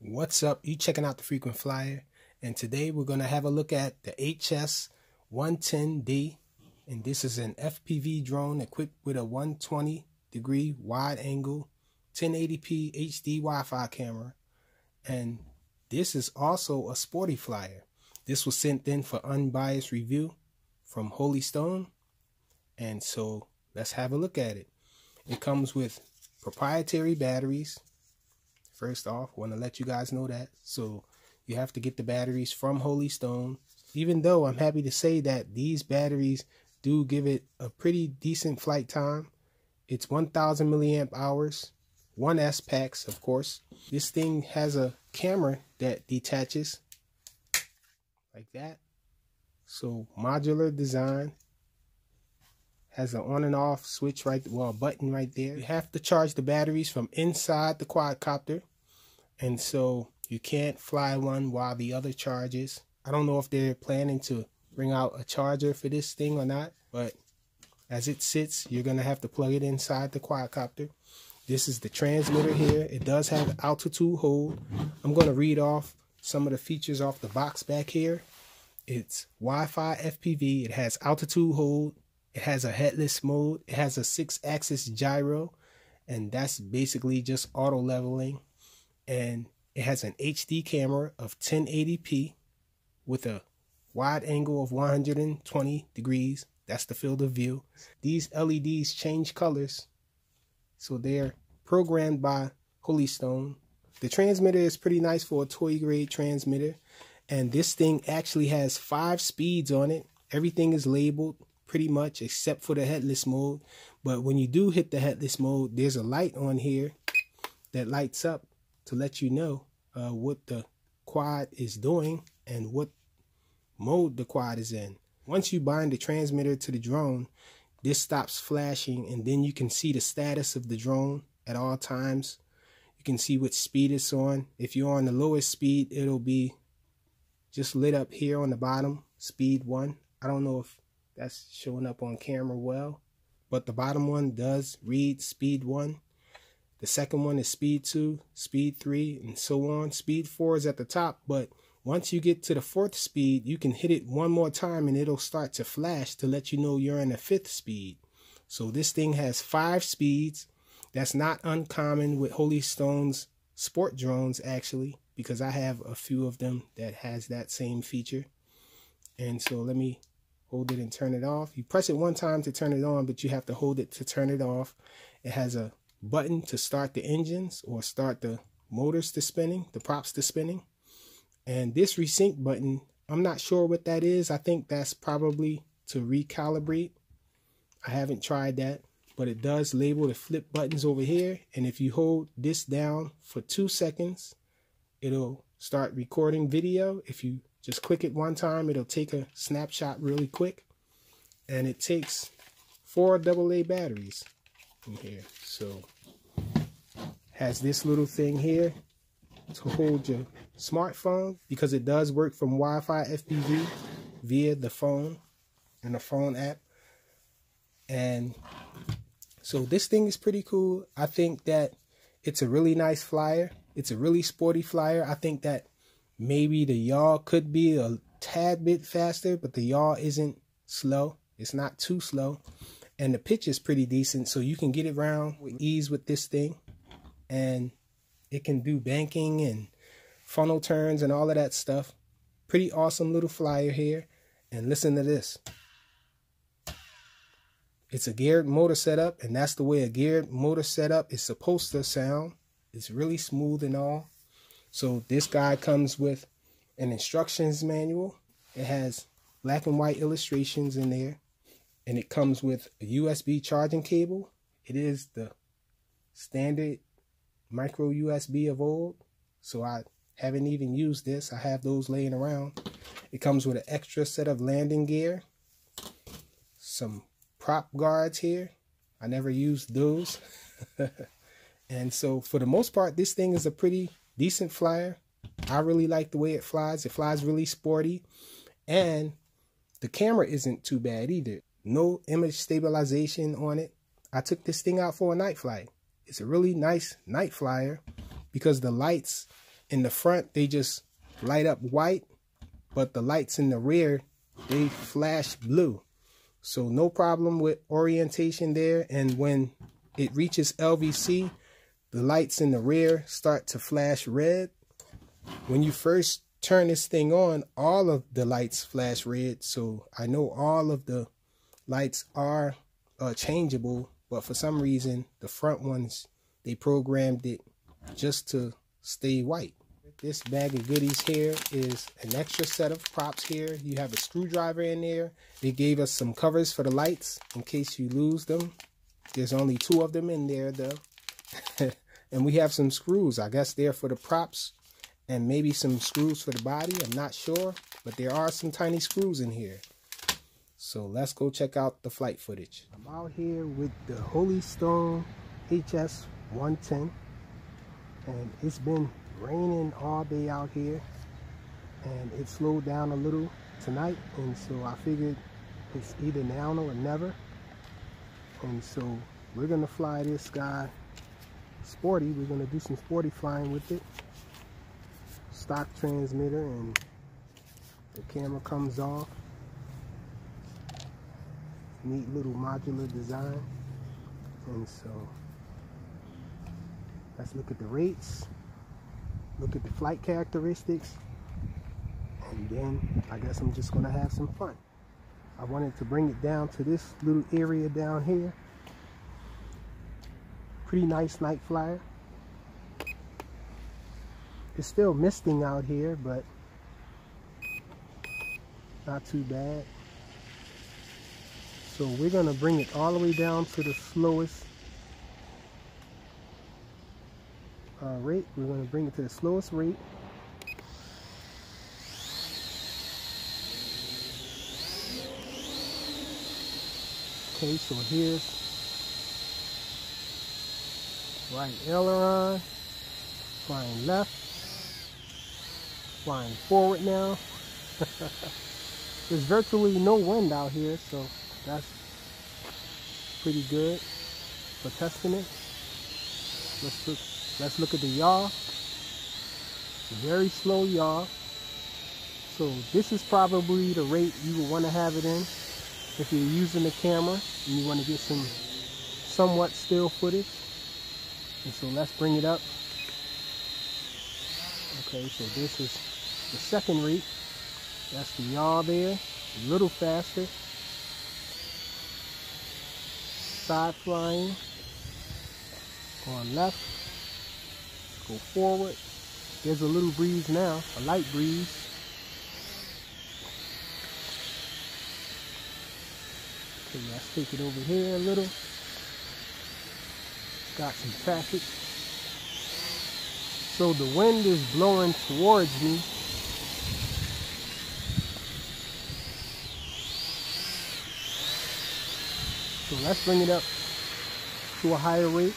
What's up? You checking out the Frequent Flyer, and today we're going to have a look at the HS110D, and this is an FPV drone equipped with a 120-degree wide angle 1080p HD Wi-Fi camera, and this is also a sporty flyer. This was sent in for unbiased review from Holy Stone, and so let's have a look at it. It comes with proprietary batteries. First off, want to let you guys know that. So you have to get the batteries from Holy Stone. Even though I'm happy to say that these batteries do give it a pretty decent flight time. It's 1000 milliamp hours, 1S packs, of course. This thing has a camera that detaches like that. So modular design. Has an on and off switch button right there. You have to charge the batteries from inside the quadcopter, and so you can't fly one while the other charges. I don't know if they're planning to bring out a charger for this thing or not, but as it sits, you're gonna have to plug it inside the quadcopter. This is the transmitter here. It does have altitude hold. I'm gonna read off some of the features off the box back here. It's Wi-Fi FPV. It has altitude hold. It has a headless mode. It has a 6-axis gyro, and that's basically just auto leveling. And it has an HD camera of 1080p with a wide angle of 120 degrees. That's the field of view. These LEDs change colors, so they're programmed by Holy Stone. The transmitter is pretty nice for a toy grade transmitter, and this thing actually has 5 speeds on it. Everything is labeled pretty much except for the headless mode, but when you do hit the headless mode, there's a light on here that lights up to let you know what the quad is doing and what mode the quad is in. Once you bind the transmitter to the drone, this stops flashing, and then you can see the status of the drone at all times. You can see what speed it's on. If you're on the lowest speed, it'll be just lit up here on the bottom, speed 1. I don't know if that's showing up on camera well, but the bottom one does read speed 1. The second one is speed 2, speed 3, and so on. Speed 4 is at the top, but once you get to the 4th speed, you can hit it one more time and it'll start to flash to let you know you're in the 5th speed. So this thing has 5 speeds. That's not uncommon with Holy Stone's sport drones, actually, because I have a few of them that has that same feature. And so let me hold it and turn it off. You press it one time to turn it on, but you have to hold it to turn it off. It has a button to start the engines or start the motors to spinning, the props to spinning. And this resync button, I'm not sure what that is. I think that's probably to recalibrate. I haven't tried that, but it does label the flip buttons over here. And if you hold this down for 2 seconds, it'll start recording video. If you just click it one time, it'll take a snapshot really quick. And it takes 4 AA batteries in here. So has this little thing here to hold your smartphone, because it does work from Wi-Fi FPV via the phone and the phone app. And so this thing is pretty cool. I think that it's a really nice flyer. It's a really sporty flyer. I think that maybe the yaw could be a tad bit faster, but the yaw isn't slow. It's not too slow. And the pitch is pretty decent, so you can get it around with ease with this thing. And it can do banking and funnel turns and all of that stuff. Pretty awesome little flyer here. And listen to this. It's a geared motor setup, and that's the way a geared motor setup is supposed to sound. It's really smooth and all. So this guy comes with an instructions manual. It has black and white illustrations in there. And it comes with a USB charging cable. It is the standard micro USB of old. So I haven't even used this. I have those laying around. It comes with an extra set of landing gear. Some prop guards here. I never used those. And so for the most part, this thing is a pretty decent flyer. I really like the way it flies. It flies really sporty, and the camera isn't too bad either. No image stabilization on it. I took this thing out for a night flight. It's a really nice night flyer because the lights In the front, they just light up white, but the lights in the rear, they flash blue. So no problem with orientation there. And when it reaches LVC, the lights in the rear start to flash red. When you first turn this thing on, all of the lights flash red. So I know all of the lights are changeable, but for some reason, the front ones, they programmed it just to stay white. This bag of goodies here is an extra set of props here. You have a screwdriver in there. They gave us some covers for the lights in case you lose them. There's only 2 of them in there though. And we have some screws. I guess they're for the props and maybe some screws for the body. I'm not sure, but there are some tiny screws in here. So let's go check out the flight footage. I'm out here with the Holy Stone HS110, and it's been raining all day out here, and it slowed down a little tonight, and so I figured it's either now or never. And so we're gonna fly this guy sporty. We're gonna do some sporty flying with it. Stock transmitter, and the camera comes off. Neat little modular design. And so let's look at the rates, look at the flight characteristics, and then I guess I'm just gonna have some fun. I wanted to bring it down to this little area down here. Pretty nice night flyer. It's still misting out here, but not too bad. So we're gonna bring it all the way down to the slowest rate. We're gonna bring it to the slowest rate. Okay, so here's right aileron, flying left, flying forward now. There's virtually no wind out here, so that's pretty good for testing it. Let's look at the yaw. Very slow yaw. So this is probably the rate you would want to have it in if you're using the camera and you want to get some somewhat still footage. And so let's bring it up. Okay, so this is the second rate. That's the yaw there, a little faster. Side flying on left, go forward. There's a little breeze now, a light breeze. Okay, let's take it over here a little. Got some traffic. So the wind is blowing towards me. So let's bring it up to a higher rate.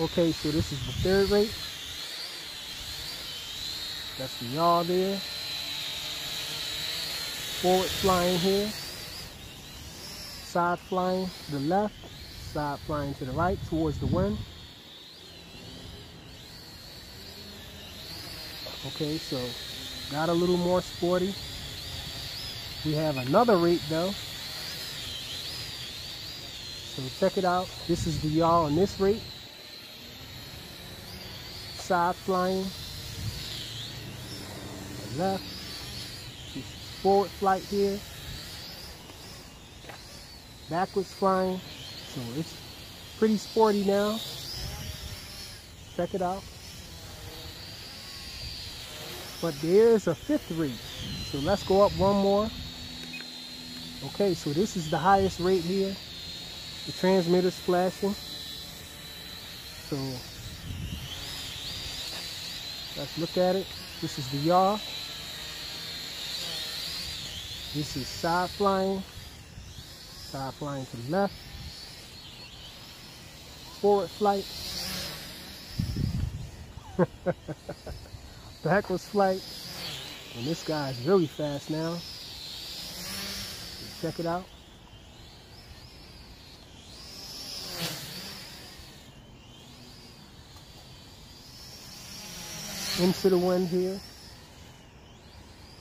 Okay, so this is the third rate. That's the yaw there. Forward flying here. Side flying to the left. Side flying to the right towards the wind. Okay, so got a little more sporty. We have another rate though. So check it out. This is the yaw on this rate. Side flying. Left. Forward flight here. Backwards flying. So it's pretty sporty now. Check it out. But there's a fifth rate. So let's go up one more. Okay, so this is the highest rate here. The transmitter's flashing. So let's look at it. This is the yaw. This is side flying. Side flying to the left. Forward flight. Backwards flight. And this guy's really fast now. Check it out. into the wind here.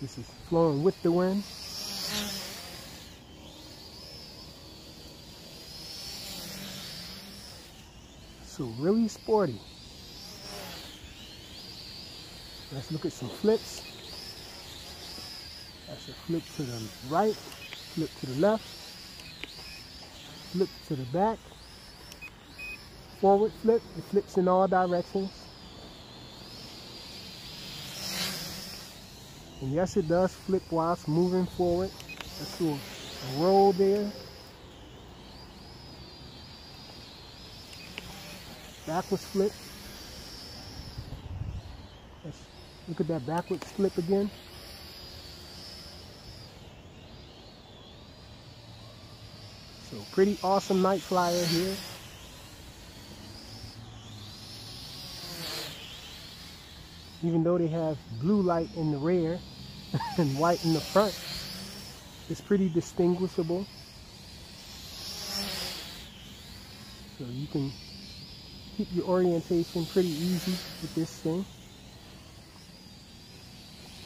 This is flowing with the wind. So really sporty. Let's look at some flips. That's a flip to the right, flip to the left, flip to the back, forward flip. It flips in all directions. And yes, it does flip whilst moving forward. Let's do a roll there. Backwards flip. Let's look at that backwards flip again. So pretty awesome night flyer here. Even though they have blue light in the rear and white in the front, it's pretty distinguishable. So you can keep your orientation pretty easy with this thing.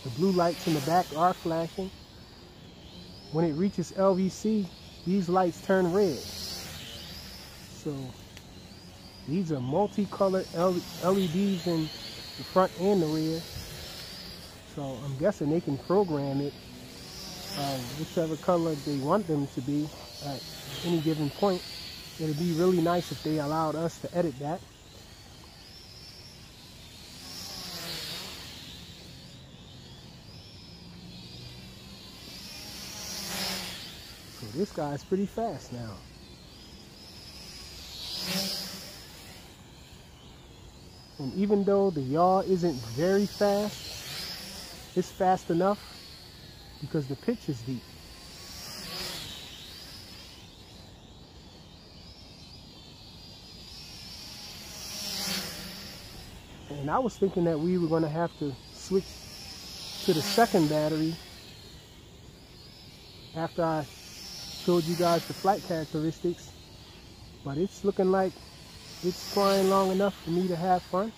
The blue lights in the back are flashing. When it reaches LVC, these lights turn red. So these are multicolored LEDs in the front and the rear. So I'm guessing they can program it whichever color they want them to be at any given point. It'd be really nice if they allowed us to edit that. So this guy's pretty fast now. And even though the yaw isn't very fast, it's fast enough because the pitch is deep. And I was thinking that we were going to have to switch to the second battery after I showed you guys the flight characteristics, but it's looking like it's flying long enough for me to have fun.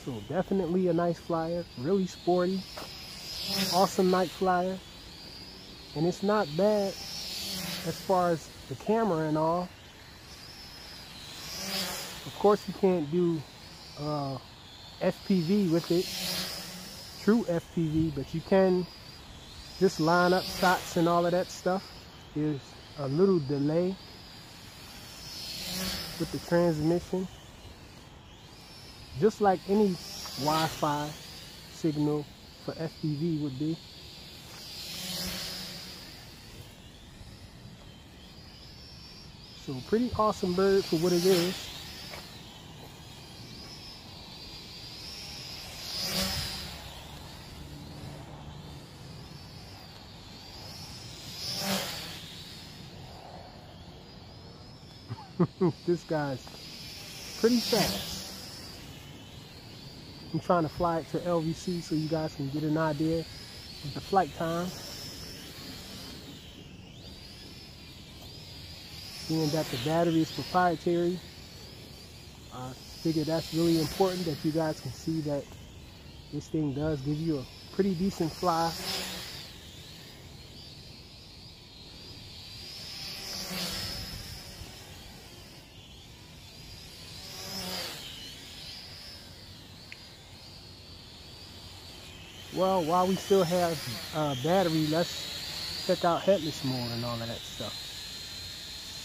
So definitely a nice flyer, really sporty, awesome night flyer, and it's not bad as far as the camera and all. Of course you can't do FPV with it, true FPV, but you can just line up shots and all of that stuff. There's a little delay with the transmission, just like any Wi-Fi signal for FPV would be. So pretty awesome bird for what it is. This guy's pretty fast. I'm trying to fly it to LVC so you guys can get an idea of the flight time. Seeing that the battery is proprietary, I figure that's really important that you guys can see that this thing does give you a pretty decent fly. Well, while we still have battery, let's check out headless mode and all of that stuff.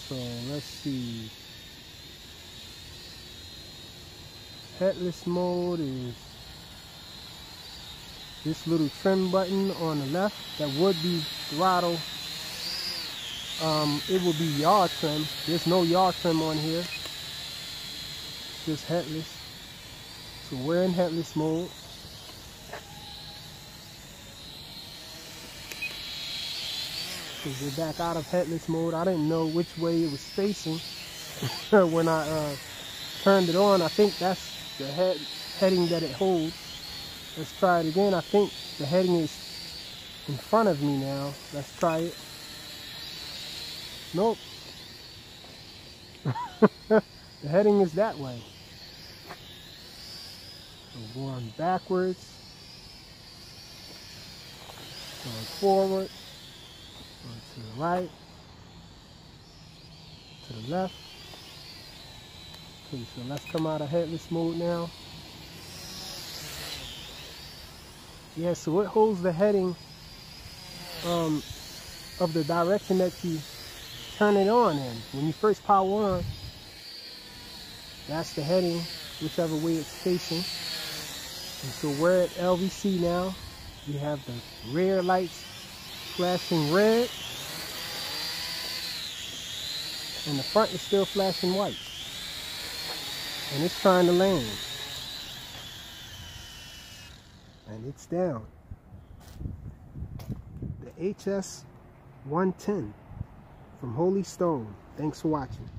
So let's see. Headless mode is this little trim button on the left. That would be throttle. It will be yaw trim. There's no yaw trim on here. Just headless. So we're in headless mode. We're back out of headless mode. I didn't know which way it was facing when I turned it on. I think that's the heading that it holds. Let's try it again. I think the heading is in front of me now. Let's try it. Nope. The heading is that way. So going backwards, going forward, going to the right, to the left. Okay, so let's come out of headless mode now. Yeah, so it holds the heading of the direction that you turn it on in. When you first power on, that's the heading, whichever way it's facing. And so we're at LVC now. We have the rear lights flashing red, and the front is still flashing white. And it's trying to land. And it's down. The HS110 from Holy Stone. Thanks for watching.